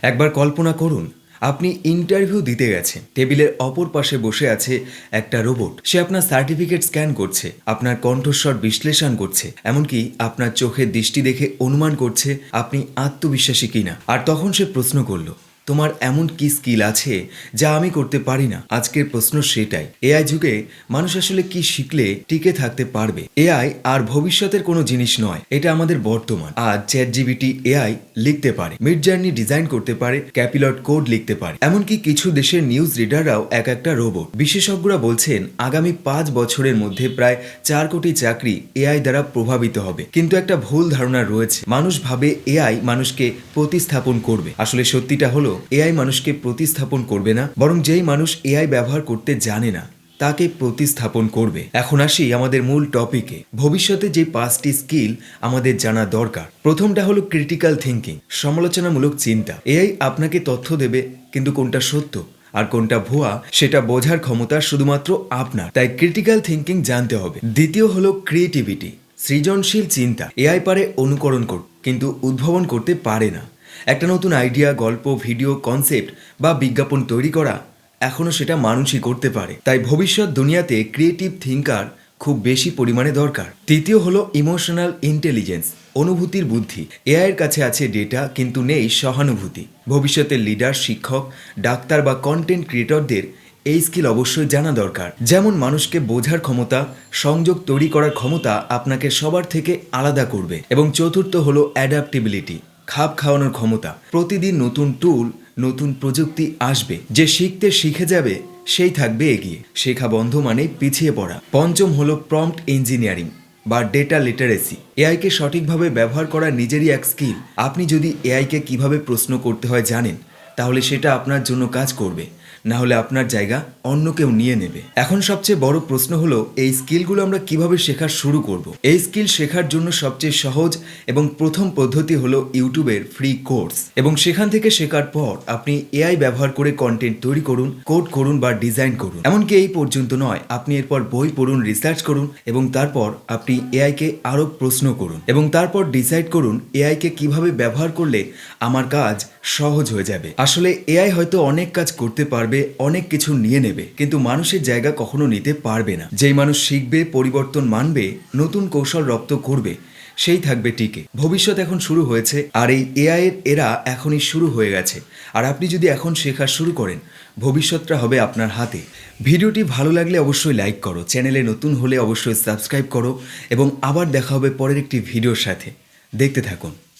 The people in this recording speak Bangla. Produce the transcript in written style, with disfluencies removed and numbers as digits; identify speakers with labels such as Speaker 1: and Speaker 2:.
Speaker 1: একবার কল্পনা করুন, আপনি ইন্টারভিউ দিতে গেছেন। টেবিলের অপর পাশে বসে আছে একটা রোবট। সে আপনার সার্টিফিকেট স্ক্যান করছে, আপনার কণ্ঠস্বর বিশ্লেষণ করছে, এমনকি আপনার চোখের দৃষ্টি দেখে অনুমান করছে আপনি আত্মবিশ্বাসী কিনা। আর তখন সে প্রশ্ন করল, তোমার এমন কি স্কিল আছে যা আমি করতে পারি না? আজকের প্রশ্ন সেটাই, এআই যুগে মানুষ আসলে কি শিখলে টিকে থাকতে পারবে? এআই আর ভবিষ্যতের কোনো জিনিস নয়, এটা আমাদের বর্তমান। আজ চ্যাটজিপিটি এআই লিখতে পারে, মিড জার্নি ডিজাইন করতে পারে, ক্যাপিলট কোড লিখতে পারে, এমনকি কিছু দেশের নিউজ রিডাররাও এক একটা রোবট। বিশেষজ্ঞরা বলছেন আগামী 5 বছরের মধ্যে প্রায় 4 কোটি চাকরি এআই দ্বারা প্রভাবিত হবে। কিন্তু একটা ভুল ধারণা রয়েছে, মানুষ ভাবে এআই মানুষকে প্রতিস্থাপন করবে। আসলে সত্যিটা হলো এআই মানুষকে প্রতিস্থাপন করবে না, বরং যেই মানুষ এআই ব্যবহার করতে জানে না তাকে প্রতিস্থাপন করবে। এখন আসি আমাদের মূল টপিকে। ভবিষ্যতে যে 5টি স্কিল আমাদের জানা দরকার। প্রথমটা হলো ক্রিটিক্যাল থিঙ্কিং, সমালোচনামূলক চিন্তা। এআই আপনাকে তথ্য দেবে, কিন্তু কোনটা সত্য আর কোনটা ভুয়া সেটা বোঝার ক্ষমতা শুধুমাত্র আপনার। তাই ক্রিটিক্যাল থিঙ্কিং জানতে হবে। দ্বিতীয় হলো ক্রিয়েটিভিটি, সৃজনশীল চিন্তা। এআই পারে অনুকরণ করতে, কিন্তু উদ্ভাবন করতে পারে না। একটা নতুন আইডিয়া, গল্প, ভিডিও, কনসেপ্ট বা বিজ্ঞাপন তৈরি করা এখনও সেটা মানুষই করতে পারে। তাই ভবিষ্যৎ দুনিয়াতে ক্রিয়েটিভ থিঙ্কার খুব বেশি পরিমাণে দরকার। তৃতীয় হলো ইমোশনাল ইন্টেলিজেন্স, অনুভূতির বুদ্ধি। এআই এর কাছে আছে ডেটা, কিন্তু নেই সহানুভূতি। ভবিষ্যতের লিডার, শিক্ষক, ডাক্তার বা কন্টেন্ট ক্রিয়েটরদের এই স্কিল অবশ্যই জানা দরকার। যেমন মানুষকে বোঝার ক্ষমতা, সংযোগ তৈরি করার ক্ষমতা আপনাকে সবার থেকে আলাদা করবে। এবং চতুর্থ হলো অ্যাডাপ্টেবিলিটি, খাপ খাওয়ানোর ক্ষমতা। প্রতিদিন নতুন টুল, নতুন প্রযুক্তি আসবে। যে শিখে যাবে সেই থাকবে এগিয়ে। শেখা বন্ধ মানে পিছিয়ে পড়া। পঞ্চম হলো প্রম্পট ইঞ্জিনিয়ারিং বা ডেটা লিটারেসি। এআইকে সঠিকভাবে ব্যবহার করা নিজেরই এক স্কিল। আপনি যদি এআইকে কিভাবে প্রশ্ন করতে হয় জানেন, তাহলে সেটা আপনার জন্য কাজ করবে, না হলে আপনার জায়গা অন্য কেউ নিয়ে নেবে। এখন সবচেয়ে বড় প্রশ্ন হলো এই স্কিলগুলো আমরা কিভাবে শেখা শুরু করব। এই স্কিল শেখার জন্য সবচেয়ে সহজ এবং প্রথম পদ্ধতি হলো ইউটিউবের ফ্রি কোর্স। এবং সেখান থেকে শেখার পর আপনি এআই ব্যবহার করে কন্টেন্ট তৈরি করুন, কোড করুন বা ডিজাইন করুন। এমনকি এই পর্যন্ত নয়, আপনি এরপর বই পড়ুন, রিসার্চ করুন এবং তারপর আপনি এআইকে আরও প্রশ্ন করুন এবং তারপর ডিসাইড করুন এআইকে কিভাবে ব্যবহার করলে আমার কাজ সহজ হয়ে যাবে। আসলে এআই হয়তো অনেক কাজ করতে পারবে, অনেক কিছু নিয়ে নেবে, কিন্তু মানুষের জায়গা কখনো নিতে পারবে না। যেই মানুষ শিখবে, পরিবর্তন মানবে, নতুন কৌশল রপ্ত করবে, সেই থাকবে টিকে। ভবিষ্যৎ এখন শুরু হয়েছে, আর এই এআই এর এরা এখনই শুরু হয়ে গেছে। আর আপনি যদি এখন শেখা শুরু করেন, ভবিষ্যৎটা হবে আপনার হাতে। ভিডিওটি ভালো লাগলে অবশ্যই লাইক করো, চ্যানেলে নতুন হলে অবশ্যই সাবস্ক্রাইব করো এবং আবার দেখা হবে পরের একটি ভিডিওর সাথে। দেখতে থাকুন।